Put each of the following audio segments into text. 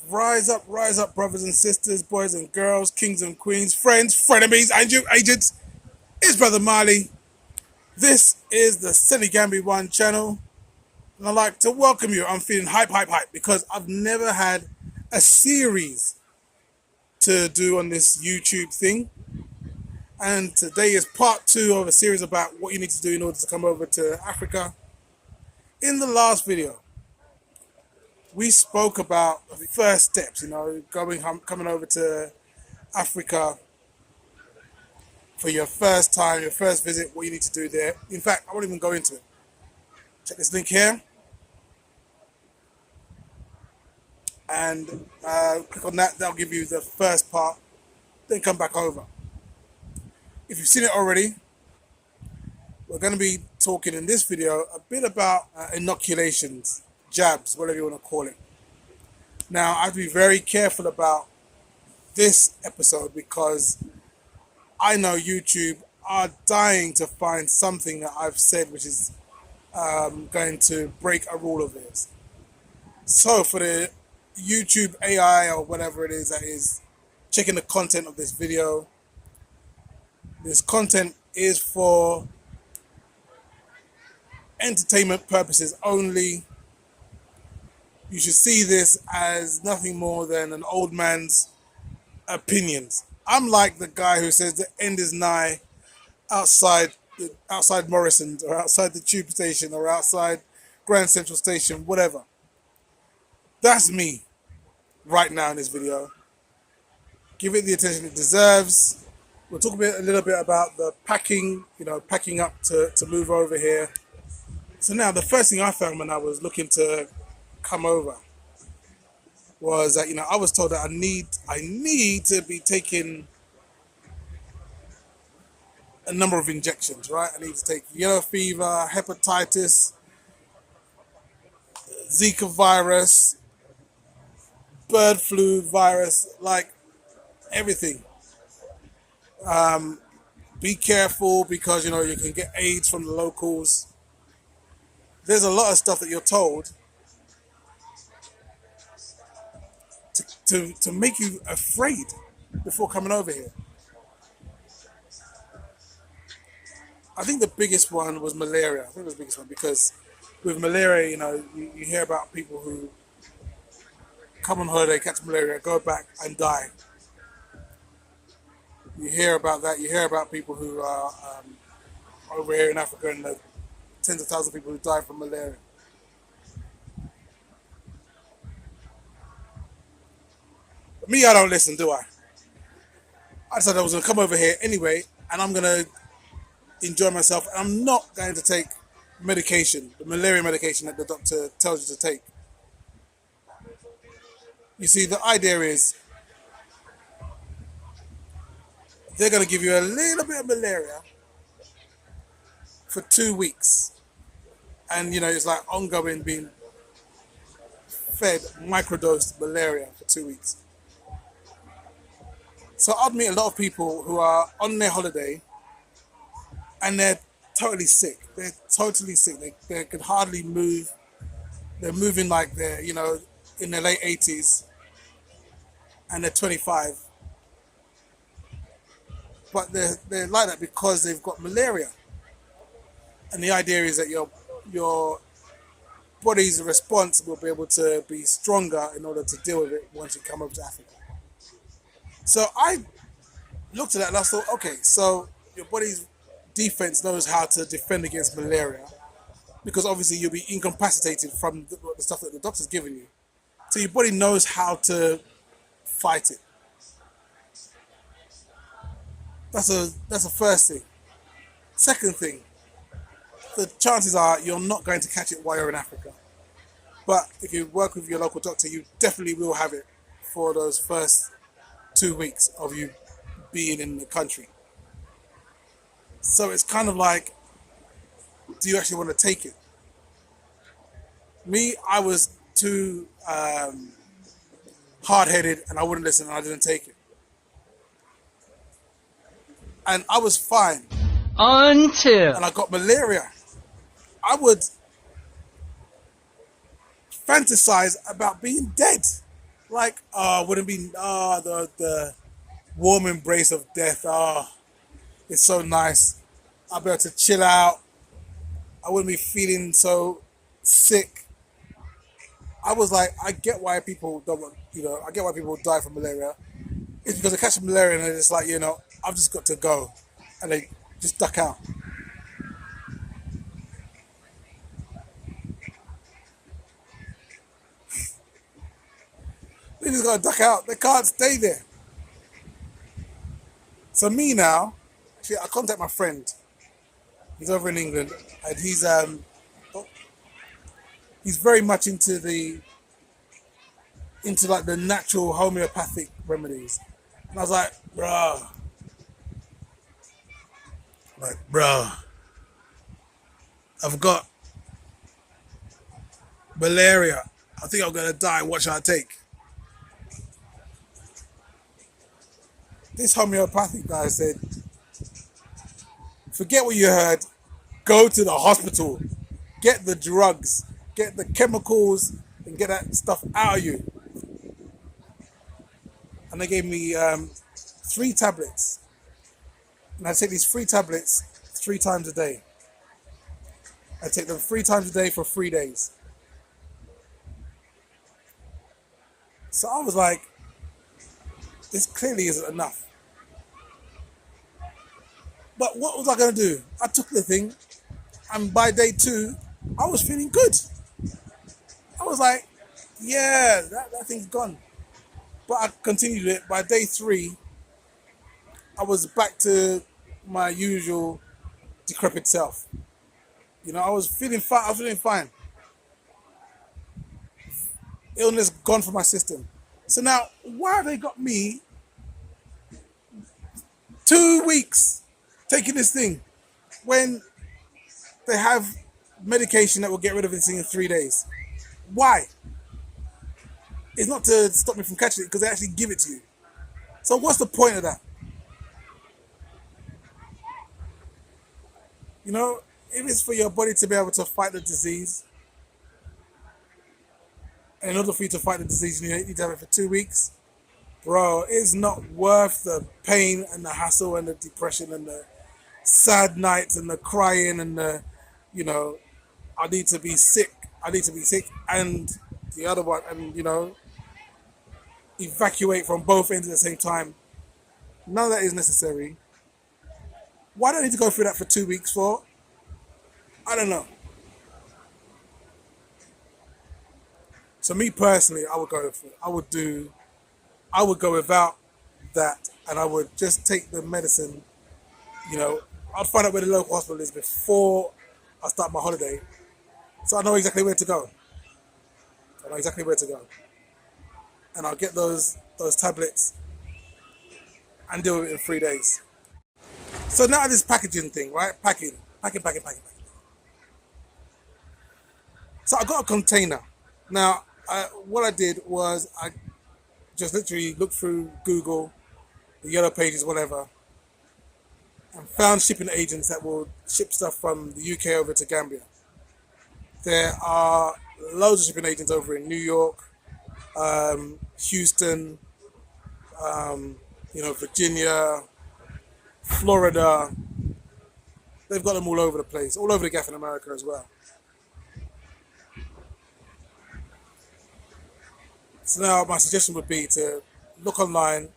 Rise up, brothers and sisters, boys and girls, kings and queens, friends, frenemies, and you agents. It's Brother Marley. This is the Silly Gamby One channel, and I'd like to welcome you. I'm feeling hype because I've never had a series to do on this YouTube thing. And today is part 2 of a series about what you need to do in order to come over to Africa. In the last video, we spoke about the first steps, coming over to Africa for your first time, your first visit, what you need to do there. In fact, I won't even go into it. Check this link here. And click on that, that'll give you the first part. Then come back over. If you've seen it already, we're going to be talking in this video a bit about inoculations, jabs, whatever you want to call it. Now, I have to be very careful about this episode because I know YouTube are dying to find something that I've said which is going to break a rule of theirs. So for the YouTube AI or whatever it is that is checking the content of this video, this content is for entertainment purposes only. You should see this as nothing more than an old man's opinions. I'm like the guy who says the end is nigh outside Morrison's or outside the tube station or outside Grand Central Station, whatever. That's me right now in this video. Give it the attention it deserves. We'll talk a little bit about the packing, packing up to move over here. So now the first thing I found when I was looking to come over was that I was told that I need to be taking a number of injections, right? I need to take yellow fever, hepatitis, Zika virus, bird flu virus, like everything. Be careful because you can get AIDS from the locals. There's a lot of stuff that you're told to make you afraid before coming over here. I think the biggest one was malaria. I think it was the biggest one because with malaria, you hear about people who come on holiday, catch malaria, go back and die. You hear about that. You hear about people who are over here in Africa and the tens of thousands of people who die from malaria. But me, I don't listen, do I? I decided I was going to come over here anyway, and I'm going to enjoy myself. And I'm not going to take medication, the malaria medication that the doctor tells you to take. You see, the idea is they're going to give you a little bit of malaria for 2 weeks. And, it's like ongoing being fed microdosed malaria for 2 weeks. So I'd meet a lot of people who are on their holiday and they're totally sick. They're totally sick. They can hardly move. They're moving like they're, in their late 80s and they're 25. But they're like that because they've got malaria. And the idea is that your body's response will be able to be stronger in order to deal with it once you come over to Africa. So I looked at that and I thought, okay, so your body's defense knows how to defend against malaria because obviously you'll be incapacitated from the stuff that the doctor's given you. So your body knows how to fight it. That's the first thing. Second thing, the chances are you're not going to catch it while you're in Africa. But if you work with your local doctor, you definitely will have it for those first 2 weeks of you being in the country. So it's kind of like, do you actually want to take it? Me, I was too hard-headed and I wouldn't listen and I didn't take it. And I was fine. Until. And I got malaria. I would fantasize about being dead. Like, wouldn't be the warm embrace of death. It's so nice. I'll be able to chill out. I wouldn't be feeling so sick. I was like, I get why people don't want, I get why people die from malaria. It's because they catch malaria and they're just like, I've just got to go. And they just duck out. They just got to duck out. They can't stay there. So me now, actually, I contact my friend. He's over in England, and he's very much into like the natural homeopathic remedies. And I was like, bruh, I've got malaria. I think I'm gonna die. What should I take? This homeopathic guy said, forget what you heard. Go to the hospital. Get the drugs. Get the chemicals and get that stuff out of you. And they gave me 3 tablets. And I take these 3 tablets 3 times a day. I take them 3 times a day for 3 days. So I was like, this clearly isn't enough. But what was I going to do? I took the thing, and by day 2, I was feeling good. I was like, yeah, that thing's gone. But I continued it. By day 3, I was back to my usual decrepit self. I was feeling fine. I was feeling fine. Illness gone from my system. So now, why have they got me 2 weeks taking this thing when they have medication that will get rid of this thing in 3 days? Why? It's not to stop me from catching it because they actually give it to you. So what's the point of that? If it's for your body to be able to fight the disease, and in order for you to fight the disease, you need to have it for 2 weeks, bro, it's not worth the pain and the hassle and the depression and the sad nights and the crying and I need to be sick. I need to be sick, and the other one, and evacuate from both ends at the same time. None of that is necessary. Why do I need to go through that for 2 weeks for? I don't know. So me personally, I would go without that, and I would just take the medicine. I'd find out where the local hospital is before I start my holiday, so I know exactly where to go. And I'll get those tablets and do it in 3 days. So now this packaging thing, right? Packing. So I got a container. Now, what I did was I just literally looked through Google, the yellow pages, whatever, and found shipping agents that will ship stuff from the UK over to Gambia. There are loads of shipping agents over in New York, Houston, Virginia, Florida. They've got them all over the place, all over the gaff in America as well. So now my suggestion would be to look online,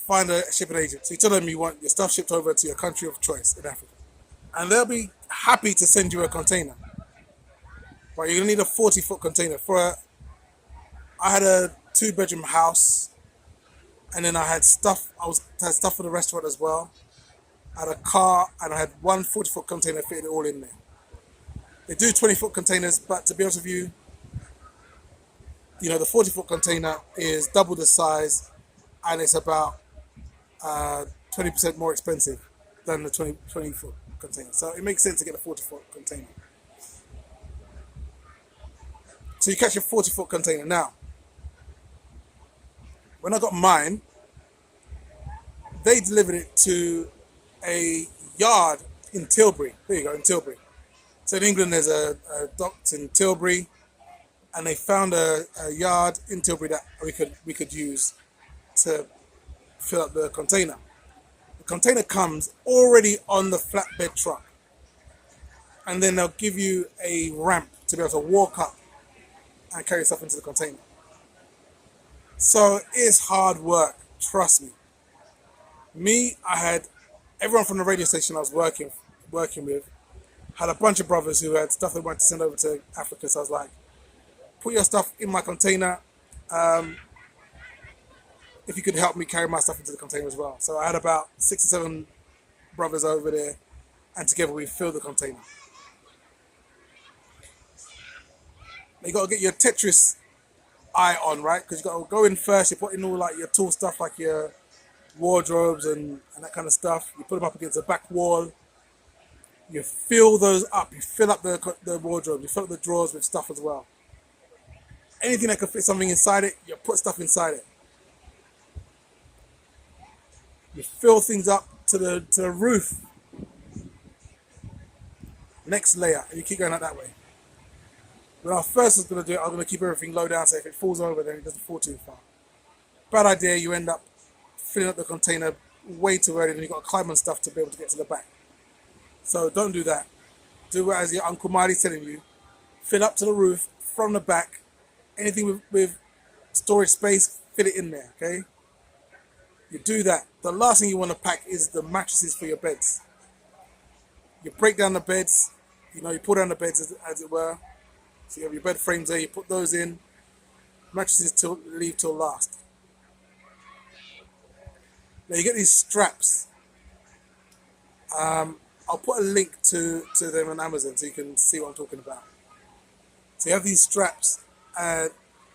find a shipping agent. So you tell them you want your stuff shipped over to your country of choice in Africa. And they'll be happy to send you a container. Right, you're gonna need a 40-foot container. I had a 2-bedroom house, and then I had stuff for the restaurant as well. I had a car, and I had one 40-foot container fitted all in there. They do 20-foot containers, but to be honest with you, the 40-foot container is double the size, and it's about 20% more expensive than the 20-foot container. So it makes sense to get a 40-foot container. So you catch your 40-foot container. Now, when I got mine, they delivered it to a yard in Tilbury. There you go, in Tilbury. So in England, there's a docks in Tilbury. and they found a yard in Tilbury that we could use to fill up the container. The container comes already on the flatbed truck, and then they'll give you a ramp to be able to walk up and carry stuff into the container. So it's hard work, trust me. I had everyone from the radio station I was working with had a bunch of brothers who had stuff they wanted to send over to Africa. So I was like, put your stuff in my container. If you could help me carry my stuff into the container as well. So I had about 6 or 7 brothers over there, and together we filled the container. You got to get your Tetris eye on, right? Because you got to go in first. You put in all like your tool stuff, like your wardrobes and that kind of stuff. You put them up against the back wall. You fill those up. You fill up the wardrobe. You fill up the drawers with stuff as well. Anything that could fit something inside it, you put stuff inside it. You fill things up to the roof. Next layer, and you keep going out that way. When I first was going to do it, I was going to keep everything low down, so if it falls over, then it doesn't fall too far. Bad idea, you end up filling up the container way too early, and you've got to climb on stuff to be able to get to the back. So don't do that. Do as your Uncle Marty's telling you. Fill up to the roof from the back. Anything with storage space, fit it in there, okay? You do that. The last thing you want to pack is the mattresses for your beds. You break down the beds, you pull down the beds as it were. So you have your bed frames there, you put those in. Mattresses leave till last. Now you get these straps. I'll put a link to them on Amazon so you can see what I'm talking about. So you have these straps, and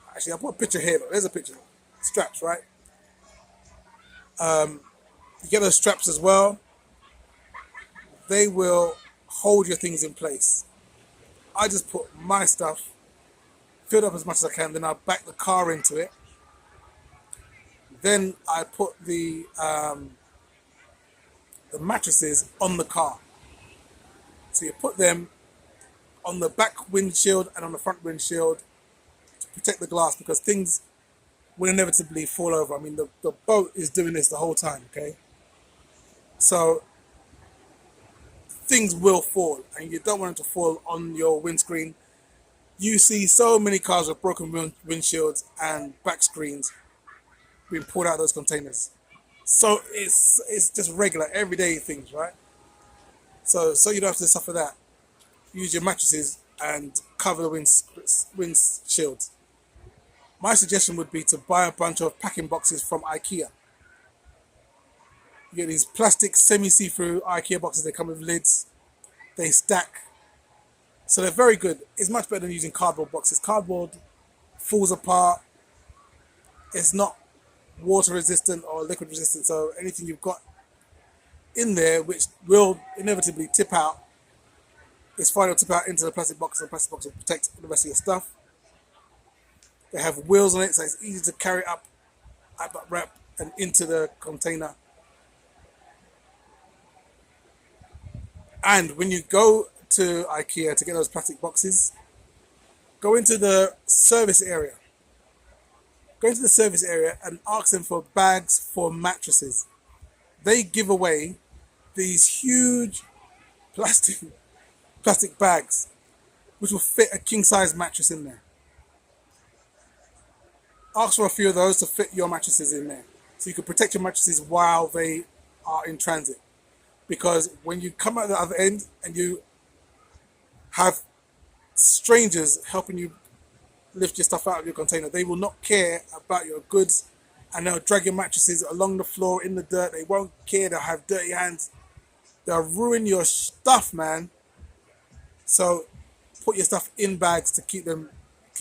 actually I'll put a picture here. Look, there's a picture. Straps, right? You get those straps as well. They will hold your things in place. I just put my stuff, filled up as much as I can, then I back the car into it. Then I put the mattresses on the car. So you put them on the back windshield and on the front windshield to protect the glass, because things will inevitably fall over. I mean, the boat is doing this the whole time, okay? So things will fall, and you don't want them to fall on your windscreen. You see so many cars with broken windshields and back screens being pulled out of those containers. So it's just regular, everyday things, right? So you don't have to suffer that. Use your mattresses and cover the windshields. My suggestion would be to buy a bunch of packing boxes from IKEA. You get these plastic semi-see-through IKEA boxes. They come with lids. They stack. So they're very good. It's much better than using cardboard boxes. Cardboard falls apart. It's not water resistant or liquid resistant. So anything you've got in there, which will inevitably tip out, it's fine to tip out into the plastic box, and the plastic box will protect the rest of your stuff. They have wheels on it, so it's easy to carry up that wrap and into the container. And when you go to IKEA to get those plastic boxes, go into the service area. Go into the service area and ask them for bags for mattresses. They give away these huge plastic bags which will fit a king-size mattress in there. Ask for a few of those to fit your mattresses in there, so you can protect your mattresses while they are in transit. Because when you come out the other end and you have strangers helping you lift your stuff out of your container, they will not care about your goods, and they'll drag your mattresses along the floor in the dirt. They won't care. They'll have dirty hands. They'll ruin your stuff, man. So put your stuff in bags to keep them.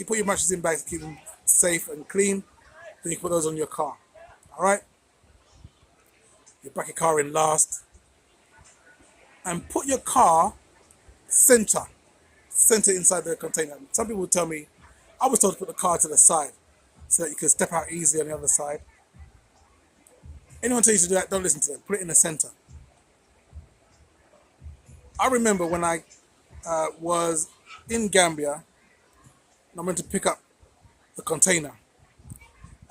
Put your mattresses in bags to keep them safe and clean. Then you put those on your car. All right. You back your car in last, and put your car center inside the container. Some people tell me, I was told to put the car to the side so that you can step out easily on the other side. Anyone tell you to do that, don't listen to them. Put it in the center. I remember when I was in Gambia, and I went to pick up the container.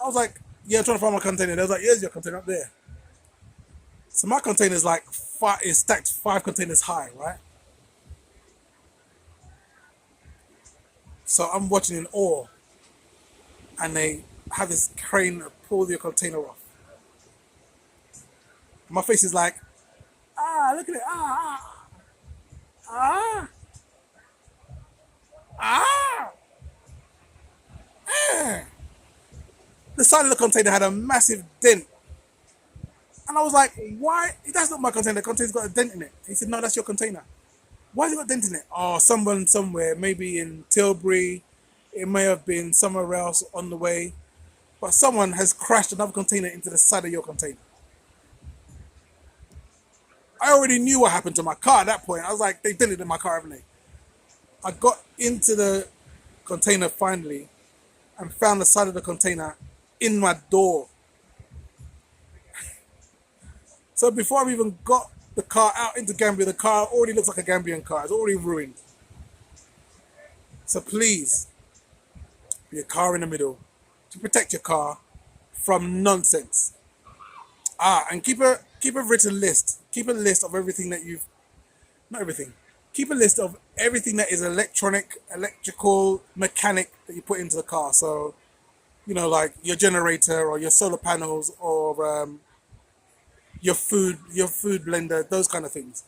I was like, yeah, I'm trying to find my container. They was like, here's your container up there. So my container is like is stacked 5 containers high, right? So I'm watching in awe, and they have this crane pull your container off. My face is like, look at it, ah, ah. Eh. The side of the container had a massive dent. And I was like, why? That's not my container. The container's got a dent in it. He said, no, that's your container. Why has it got a dent in it? Oh, someone somewhere, maybe in Tilbury. It may have been somewhere else on the way. But someone has crashed another container into the side of your container. I already knew what happened to my car at that point. I was like, they did it in my car, haven't they? I got into the container finally and found the side of the container in my door. So before I even got the car out into Gambia, the car already looks like a Gambian car. It's already ruined. So please, be a car in the middle to protect your car from nonsense. And keep a written list. Keep a list of everything that you've, not everything. Keep a list of everything that is electronic, electrical, mechanic that you put into the car. So, like your generator or your solar panels or your food blender, those kind of things.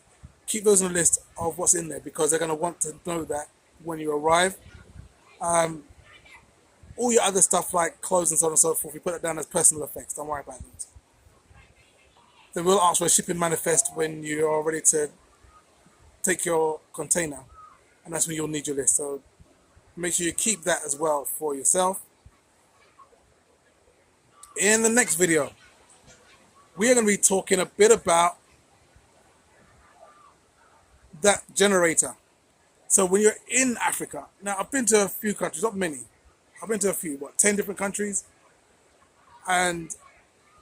Keep those on the list of what's in there because they're going to want to know that when you arrive. All your other stuff like clothes and so on and so forth, you put it down as personal effects. Don't worry about it. They will ask for a shipping manifest when you are ready to take your container, and that's when you'll need your list. So make sure you keep that as well for yourself. In the next video, we are going to be talking a bit about that generator. So when you're in Africa, now I've been to a few countries, not many. I've been to a few, 10 different countries. And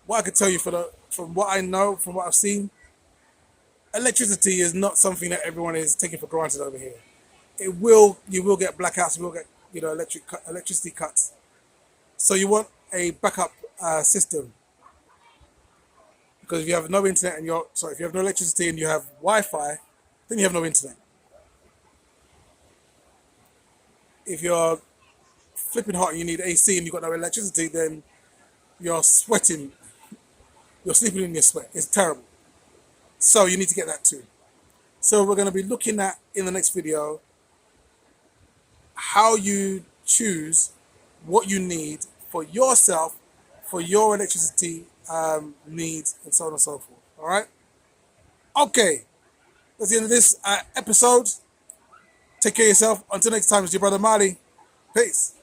what I could tell you from what I know, from what I've seen, electricity is not something that everyone is taking for granted over here. You will get blackouts, you will get electricity cuts. So you want a backup system. Because if you have no internet and if you have no electricity and you have Wi-Fi, then you have no internet. If you're flipping hot and you need AC and you've got no electricity, then you're sweating. You're sleeping in your sweat. It's terrible. So you need to get that too. So we're going to be looking at, in the next video, how you choose what you need for yourself, for your electricity needs, and so on and so forth. All right? Okay. That's the end of this episode. Take care of yourself. Until next time, it's your brother Marley. Peace.